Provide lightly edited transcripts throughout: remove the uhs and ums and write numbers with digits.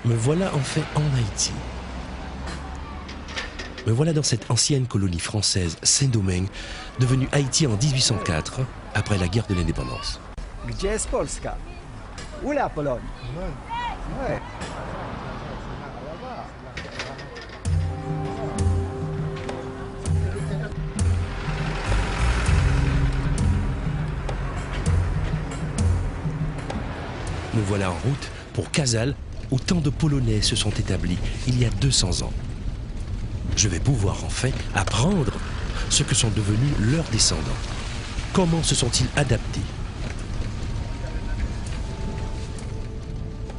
Me voilà enfin en Haïti. Me voilà dans cette ancienne colonie française Saint-Domingue, devenue Haïti en 1804, après la guerre de l'indépendance. Gdzie jest Polska? Où la Pologne? Ouais. Nous voilà en route pour Casale, où tant de Polonais se sont établis il y a 200 ans. Je vais pouvoir enfin apprendre ce que sont devenus leurs descendants. Comment se sont-ils adaptés?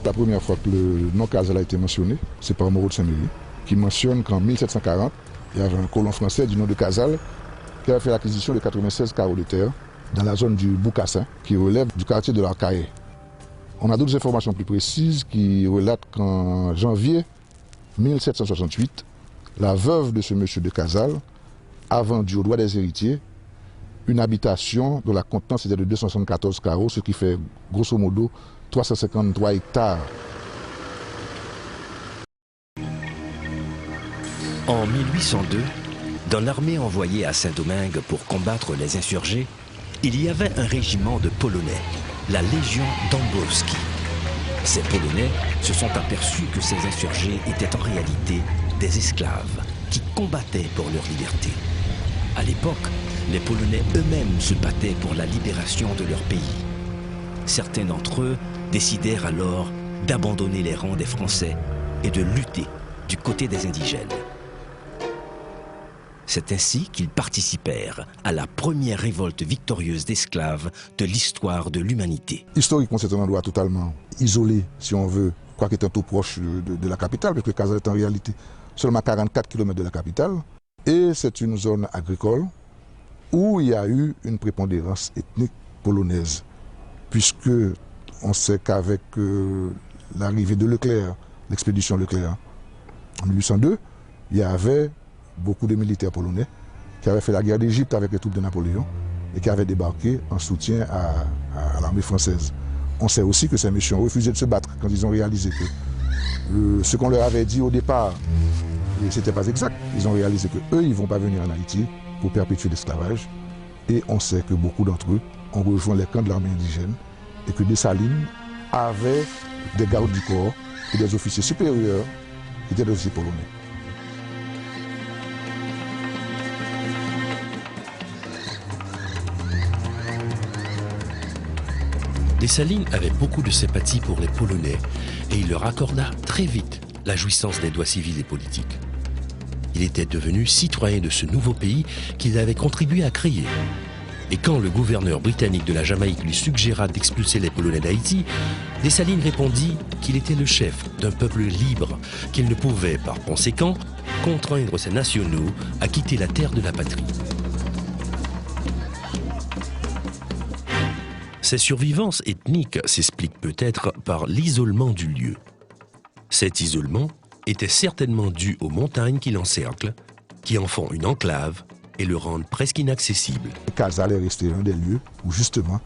La première fois que le nom Casale a été mentionné, c'est par Moreau de Saint-Méry, qui mentionne qu'en 1740, il y avait un colon français du nom de Casale qui avait fait l'acquisition de 96 carreaux de terre dans la zone du Boucassin, qui relève du quartier de l'Arcahaie. On a d'autres informations plus précises qui relatent qu'en janvier 1768, la veuve de ce monsieur de Casale a vendu au droit des héritiers une habitation dont la contenance était de 274 carreaux, ce qui fait grosso modo 353 hectares. En 1802, dans l'armée envoyée à Saint-Domingue pour combattre les insurgés, il y avait un régiment de Polonais, la Légion Dąbrowski. Ces Polonais se sont aperçus que ces insurgés étaient en réalité des esclaves qui combattaient pour leur liberté. À l'époque, les Polonais eux-mêmes se battaient pour la libération de leur pays. Certains d'entre eux décidèrent alors d'abandonner les rangs des Français et de lutter du côté des indigènes. C'est ainsi qu'ils participèrent à la première révolte victorieuse d'esclaves de l'histoire de l'humanité. Historiquement, c'est un endroit totalement isolé, si on veut, quoique étant tout proche de la capitale, parce que Casale est en réalité seulement 44 km de la capitale. Et c'est une zone agricole où il y a eu une prépondérance ethnique polonaise, puisque on sait qu'avec l'arrivée de Leclerc, l'expédition Leclerc, en 1802, il y avait beaucoup de militaires polonais qui avaient fait la guerre d'Égypte avec les troupes de Napoléon et qui avaient débarqué en soutien à l'armée française. On sait aussi que ces messieurs ont refusé de se battre quand ils ont réalisé que ce qu'on leur avait dit au départ, ce n'était pas exact. Ils ont réalisé qu'eux, ils ne vont pas venir en Haïti pour perpétuer l'esclavage. Et on sait que beaucoup d'entre eux ont rejoint les camps de l'armée indigène et que Dessalines avait des gardes du corps et des officiers supérieurs qui étaient des officiers polonais. Dessalines avait beaucoup de sympathie pour les Polonais et il leur accorda très vite la jouissance des droits civils et politiques. Il était devenu citoyen de ce nouveau pays qu'il avait contribué à créer. Et quand le gouverneur britannique de la Jamaïque lui suggéra d'expulser les Polonais d'Haïti, Dessalines répondit qu'il était le chef d'un peuple libre, qu'il ne pouvait par conséquent contraindre ses nationaux à quitter la terre de la patrie. Ces survivances ethniques s'expliquent peut-être par l'isolement du lieu. Cet isolement était certainement dû aux montagnes qui l'encerclent, qui en font une enclave et le rendent presque inaccessible. Casale est resté un des lieux où justement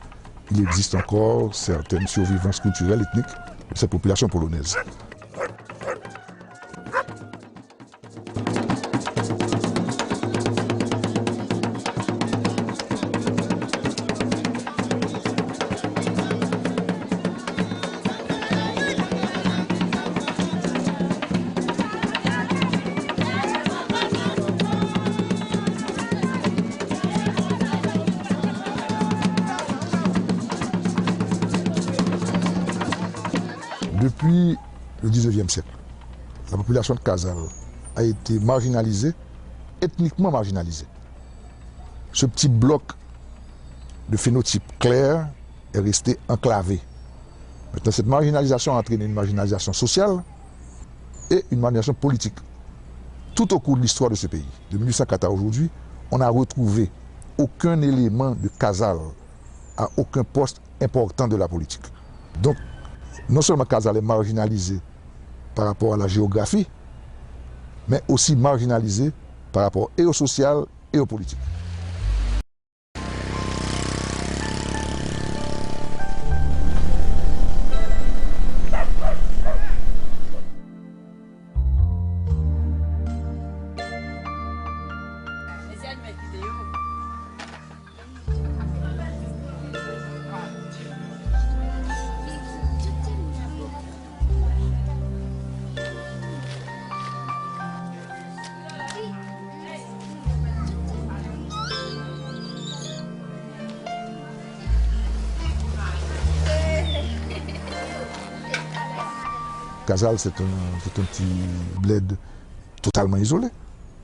il existe encore certaines survivances culturelles ethniques de cette population polonaise. Depuis le 19e siècle, la population de Casale a été marginalisée, ethniquement marginalisée. Ce petit bloc de phénotype clair est resté enclavé. Maintenant, cette marginalisation a entraîné une marginalisation sociale et une marginalisation politique. Tout au cours de l'histoire de ce pays, de 1804 à aujourd'hui, on n'a retrouvé aucun élément de Casale à aucun poste important de la politique. Donc, non seulement Casale est marginalisé par rapport à la géographie, mais aussi marginalisé par rapport et au social et au politique. Casals, c'est un petit bled totalement isolé.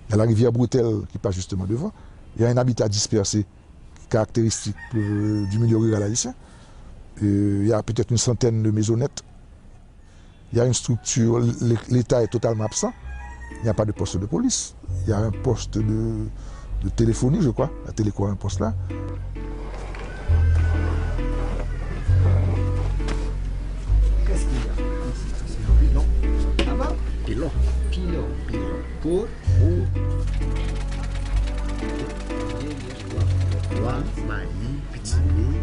Il y a la rivière Bretelle qui passe justement devant. Il y a un habitat dispersé caractéristique du milieu rural haïtien. Il y a peut-être une centaine de maisonnettes. Il y a une structure, l'État est totalement absent. Il n'y a pas de poste de police. Il y a un poste de téléphonie, je crois. La Téléco a un poste là. Qu'est-ce qu'il y a ici? C'est un pilon. Ah bon? Pilon. Pour. Toi, Marie, petit nez.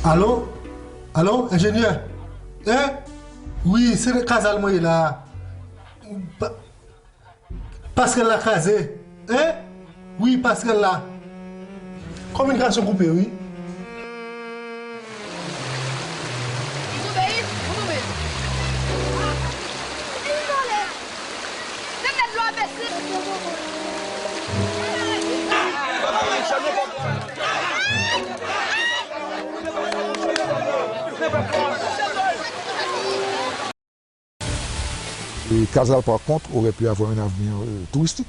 Allô? Allô, ingénieur? Hein? Oui, c'est le Casal moi là. Pascal l'a casé. Hein? Oui, Pascal là. Communication coupée, oui. Et Casals, par contre, aurait pu avoir un avenir touristique,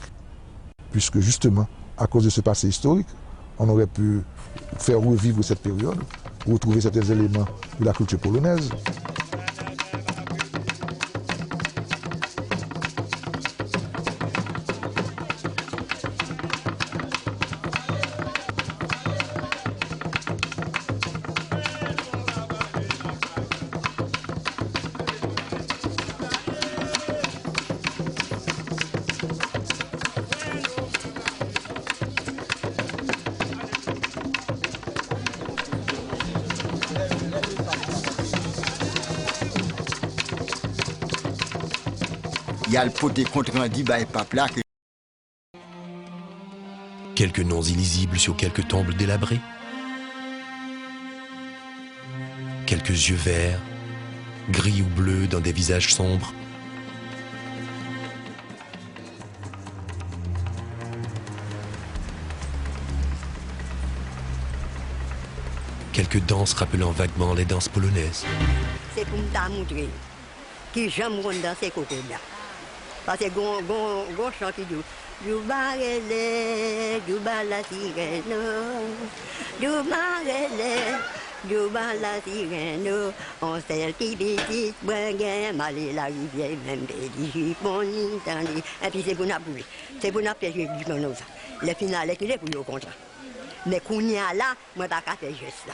puisque justement, à cause de ce passé historique, on aurait pu faire revivre cette période, retrouver certains éléments de la culture polonaise. Il y a le poté contre rendu par pape là. Quelques noms illisibles sur quelques tombes délabrées. Quelques yeux verts, gris ou bleus dans des visages sombres. Quelques danses rappelant vaguement les danses polonaises. C'est pour me montrer que j'aime danser coco là. Parce que gon chant qui dit du barrele, du la sirène, du barrele, du la sirène, on sait qui petite bringue, malé la rivière, même petit bon entendu. Et puis c'est pour nous bouger, c'est pour nous faire du ça. Le final est qu'il est pour le contrat. Mais qu'on y a là, moi pas qu'à faire juste là.